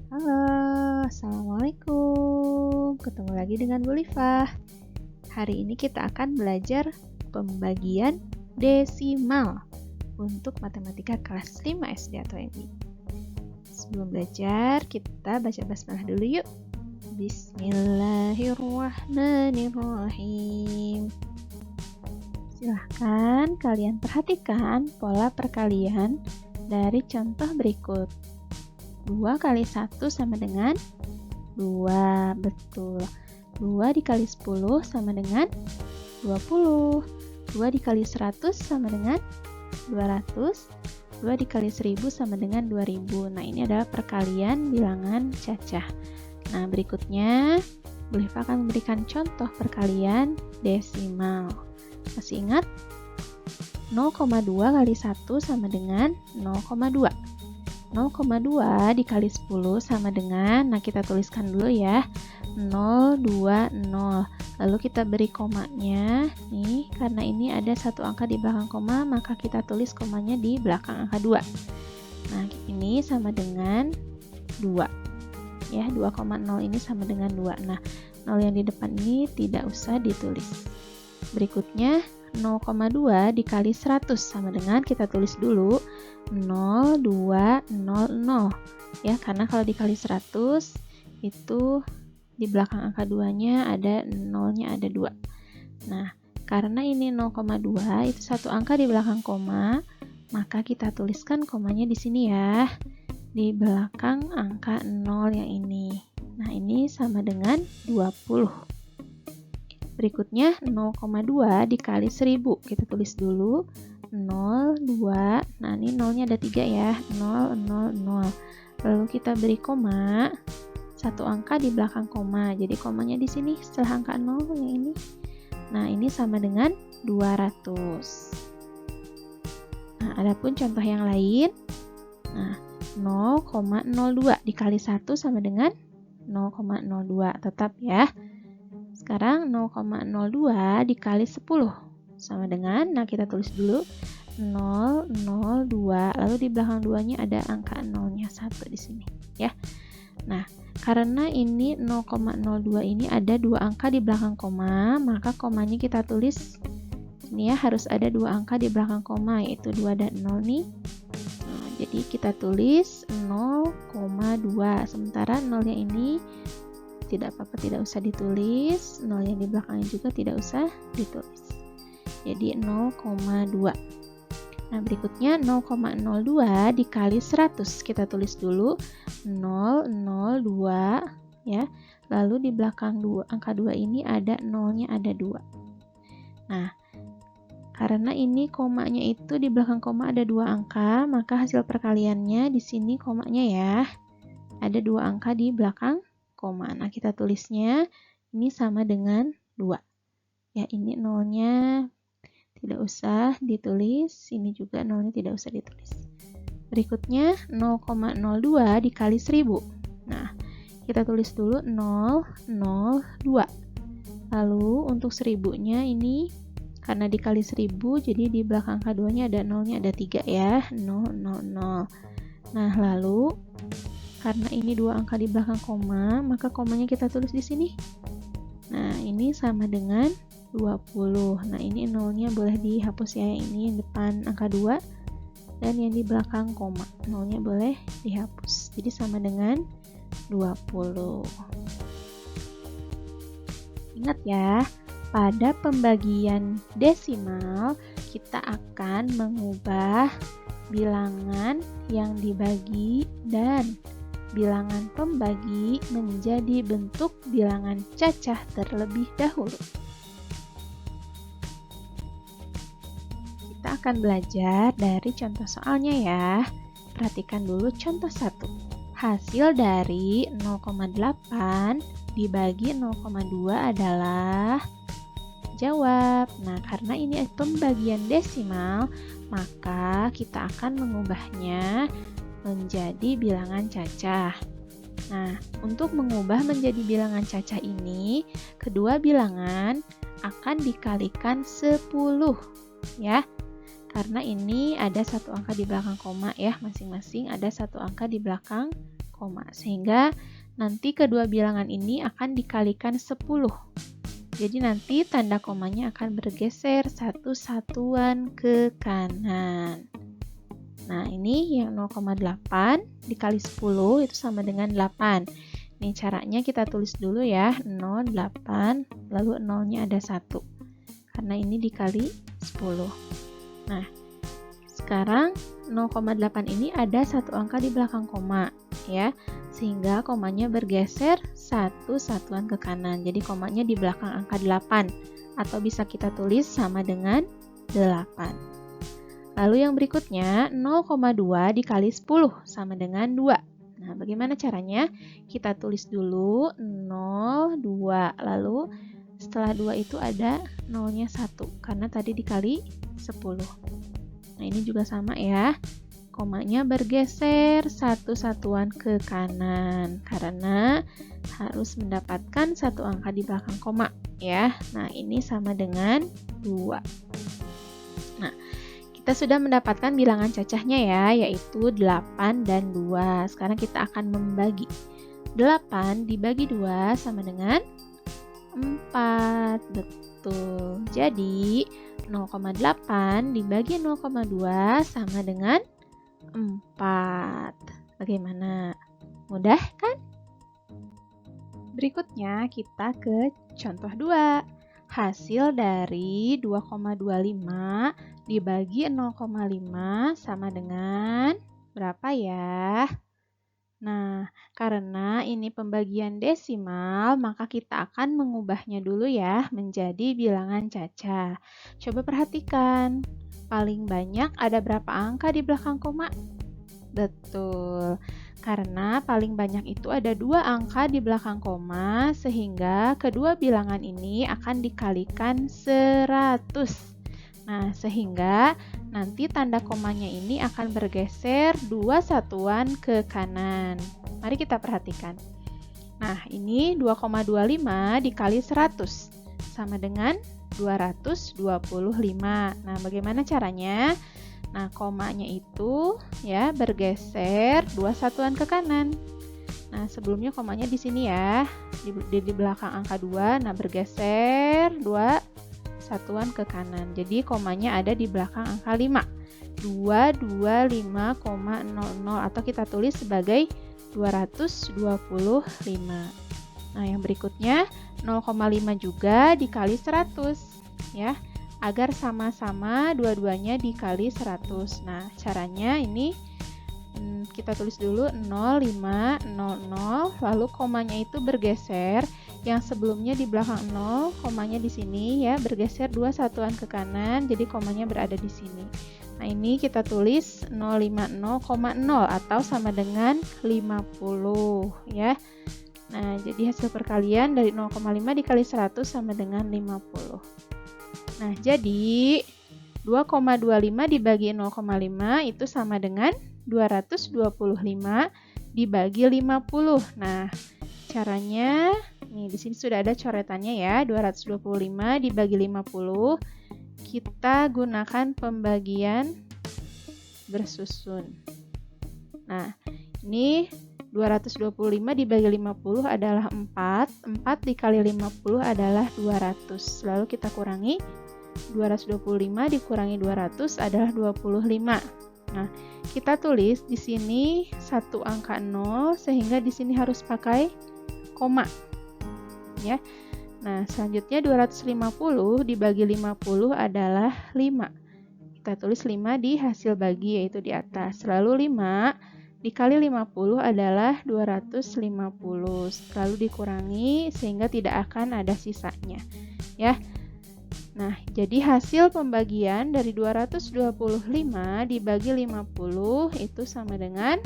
Halo, Assalamualaikum. Ketemu lagi dengan Bu Livah. Hari ini kita akan belajar pembagian desimal untuk matematika kelas 5 SD atau MI. Sebelum belajar, kita baca basmalah dulu yuk. Bismillahirrahmanirrahim. Silahkan kalian perhatikan pola perkalian dari contoh berikut. 2 kali 1 sama dengan 2, betul. 2 dikali 10 sama dengan 20. 2 dikali 100 sama dengan 200. 2 dikali 1000 sama dengan 2000. Nah, ini adalah perkalian bilangan cacah. Nah, berikutnya Bu Livah akan memberikan contoh perkalian desimal. Masih ingat? 0,2 kali 1 sama dengan 0,2. 0,2 dikali 10 sama dengan, nah kita tuliskan dulu ya, 020. Lalu kita beri komanya, nih karena ini ada satu angka di belakang koma, maka kita tulis komanya di belakang angka 2. Nah ini sama dengan 2. Ya, 2,0 ini sama dengan 2. Nah, 0 yang di depan ini tidak usah ditulis. Berikutnya 0,2 dikali 100 sama dengan, kita tulis dulu 0200 ya, karena kalau dikali 100 itu di belakang angka 2-nya ada 0-nya ada 2. Nah, karena ini 0,2 itu satu angka di belakang koma, maka kita tuliskan komanya di sini ya, di belakang angka 0 yang ini. Nah, ini sama dengan 20. Berikutnya 0,2 dikali 1000. Kita tulis dulu 02. Nah, ini 0-nya ada 3 ya. 000. Lalu kita beri koma. Satu angka di belakang koma. Jadi komanya di sini setelah angka 0 yang ini. Nah, ini sama dengan 200. Nah, adapun contoh yang lain. Nah, 0,02 dikali 1 sama dengan 0,02. Tetap ya. Sekarang 0,02 dikali 10 sama dengan, nah kita tulis dulu 002, lalu di belakang 2-nya ada angka 0-nya 1 di sini ya. Nah, karena ini 0,02 ini ada 2 angka di belakang koma, maka komanya kita tulis ini ya, harus ada 2 angka di belakang koma, yaitu 2 dan 0 nih. Nah, jadi kita tulis 0,2, sementara 0-nya ini tidak apa-apa, tidak usah ditulis. 0 yang di belakangnya juga tidak usah ditulis. Jadi 0,2. Nah, berikutnya 0,02 dikali 100. Kita tulis dulu 002 ya. Lalu di belakang angka 2 ini ada 0-nya ada 2. Nah, karena ini komanya itu di belakang koma ada 2 angka, maka hasil perkaliannya di sini komanya ya. Ada 2 angka di belakang koma. Nah, kita tulisnya ini sama dengan 2. Ya, ini 0-nya tidak usah ditulis. Ini juga 0-nya tidak usah ditulis. Berikutnya 0,02 dikali 1000. Nah, kita tulis dulu 002. Lalu untuk 1000-nya ini karena dikali 1000, jadi di belakang angka 2-nya ada 0-nya ada 3 ya. 000. Nah, lalu karena ini 2 angka di belakang koma, maka komanya kita tulis di sini. Nah, ini sama dengan 20. Nah, ini 0-nya boleh dihapus ya, ini yang depan angka 2 dan yang di belakang koma. 0-nya boleh dihapus. Jadi sama dengan 20. Ingat ya, pada pembagian desimal kita akan mengubah bilangan yang dibagi dan bilangan pembagi menjadi bentuk bilangan cacah terlebih dahulu. Kita akan belajar dari contoh soalnya ya. Perhatikan dulu contoh 1. Hasil dari 0,8 dibagi 0,2 adalah, jawab. Nah, karena ini pembagian desimal, maka kita akan mengubahnya menjadi bilangan cacah. Nah, untuk mengubah menjadi bilangan cacah ini, kedua bilangan akan dikalikan 10 ya. Karena ini ada satu angka di belakang koma ya, masing-masing ada satu angka di belakang koma. Sehingga nanti kedua bilangan ini akan dikalikan 10. Jadi nanti tanda komanya akan bergeser satu satuan ke kanan. Nah, ini yang 0,8 dikali 10 itu sama dengan 8. Nih caranya kita tulis dulu ya, 0,8, lalu 0-nya ada 1. Karena ini dikali 10. Nah, sekarang 0,8 ini ada satu angka di belakang koma, ya. Sehingga komanya bergeser satu satuan ke kanan. Jadi komanya di belakang angka 8. Atau bisa kita tulis sama dengan 8. Lalu yang berikutnya 0,2 dikali 10 sama dengan 2. Nah, bagaimana caranya? Kita tulis dulu 0,2. Lalu setelah 2 itu ada 0-nya 1. Karena tadi dikali 10. Nah, ini juga sama ya. Komanya bergeser satu satuan ke kanan karena harus mendapatkan satu angka di belakang koma ya. Nah, ini sama dengan 2. Nah, kita sudah mendapatkan bilangan cacahnya ya, yaitu 8 dan 2. Sekarang kita akan membagi. 8 dibagi 2 sama dengan 4. Betul. Jadi 0,8 dibagi 0,2 sama dengan 4. Bagaimana? Mudah kan? Berikutnya kita ke contoh 2. Hasil dari 2,25 dibagi 0,5 sama dengan berapa ya? Nah, karena ini pembagian desimal, maka kita akan mengubahnya dulu ya menjadi bilangan cacah. Coba perhatikan. Paling banyak ada berapa angka di belakang koma? Betul, karena paling banyak itu ada 2 angka di belakang koma, sehingga kedua bilangan ini akan dikalikan 100. Nah, sehingga nanti tanda komanya ini akan bergeser 2 satuan ke kanan. Mari kita perhatikan. Nah, ini 2,25 dikali 100 sama dengan 225. Nah, bagaimana caranya? Nah, komanya itu ya bergeser 2 satuan ke kanan. Nah, sebelumnya komanya di sini ya, di belakang angka 2. Nah, bergeser 2 satuan ke kanan. Jadi komanya ada di belakang angka 5. 225,00 atau kita tulis sebagai 225. Nah, yang berikutnya 0,5 juga dikali 100 ya, agar sama-sama dua-duanya dikali 100. Nah, caranya ini kita tulis dulu 0,500, lalu komanya itu bergeser, yang sebelumnya di belakang 0, komanya di sini ya, bergeser 2 satuan ke kanan, jadi komanya berada di sini. Nah, ini kita tulis 050,0 atau sama dengan 50 ya. Nah, jadi hasil perkalian dari 0,5 dikali 100 sama dengan 50. Nah, jadi 2,25 dibagi 0,5 itu sama dengan 225 dibagi 50. Nah, caranya nih di sini sudah ada coretannya ya. 225 dibagi 50. Kita gunakan pembagian bersusun. Nah, ini 225 dibagi 50 adalah 4. 4 dikali 50 adalah 200. Lalu kita kurangi 225 dikurangi 200 adalah 25. Nah, kita tulis di sini satu angka 0 sehingga di sini harus pakai koma. Ya. Nah, selanjutnya 250 dibagi 50 adalah 5. Kita tulis 5 di hasil bagi yaitu di atas. Lalu 5 dikali 50 adalah 250. Lalu dikurangi sehingga tidak akan ada sisanya. Ya. Nah, jadi hasil pembagian dari 225 dibagi 50 itu sama dengan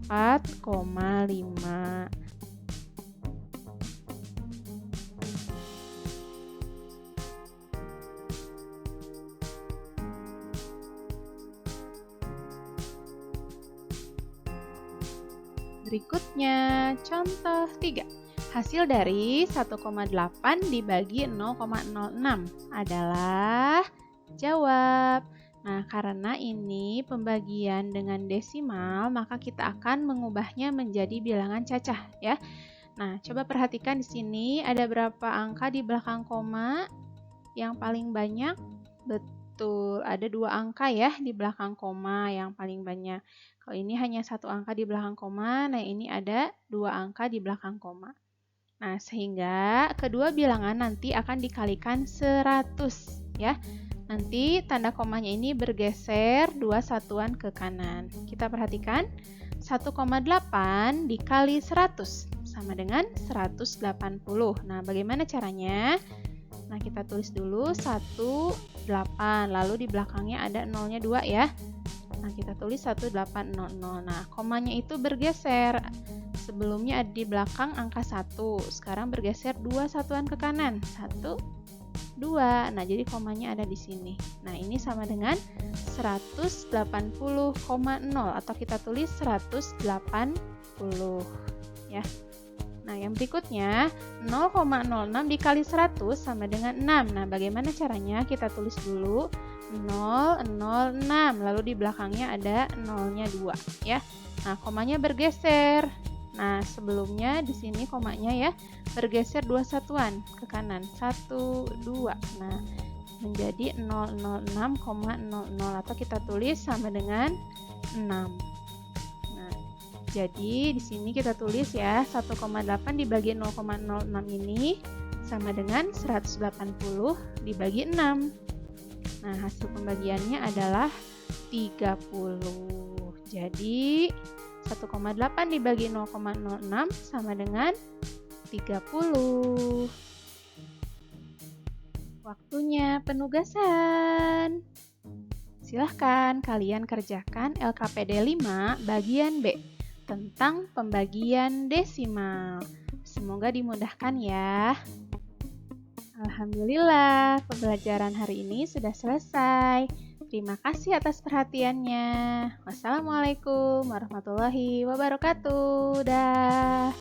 4,5. Berikutnya, contoh 3. Hasil dari 1,8 dibagi 0,06 adalah, jawab. Nah, karena ini pembagian dengan desimal, maka kita akan mengubahnya menjadi bilangan cacah ya. Nah, coba perhatikan di sini ada berapa angka di belakang koma yang paling banyak? Betul, ada 2 angka ya di belakang koma yang paling banyak. Kalau ini hanya 1 angka di belakang koma, nah ini ada 2 angka di belakang koma. Nah, sehingga kedua bilangan nanti akan dikalikan 100 ya. Nanti tanda komanya ini bergeser 2 satuan ke kanan. Kita perhatikan 1,8 dikali 100 sama dengan 180. Nah, bagaimana caranya? Nah, kita tulis dulu 18, lalu di belakangnya ada nolnya 2 ya. Nah, kita tulis 1800. Nah, komanya itu bergeser. Sebelumnya ada di belakang angka 1, sekarang bergeser 2 satuan ke kanan. 1, 2. Nah, jadi komanya ada di sini. Nah, ini sama dengan 180,0 atau kita tulis 180 ya. Nah, yang berikutnya 0,06 dikali 100 sama dengan 6. Nah, bagaimana caranya? Kita tulis dulu 006, lalu di belakangnya ada nolnya 2 ya. Nah, komanya bergeser. Nah, sebelumnya di sini komanya ya bergeser 2 satuan ke kanan. 1, 2. Nah, menjadi 006,00 atau kita tulis sama dengan 6. Nah, jadi di sini kita tulis ya 1,8 dibagi 0,06 ini sama dengan 180 dibagi 6. Nah, hasil pembagiannya adalah 30. Jadi 1,8 dibagi 0,06 sama dengan 30. Waktunya penugasan. Silahkan kalian kerjakan LKPD 5 bagian B tentang pembagian desimal. Semoga dimudahkan ya. Alhamdulillah, pembelajaran hari ini sudah selesai. Terima kasih atas perhatiannya. Wassalamualaikum warahmatullahi wabarakatuh. Dah.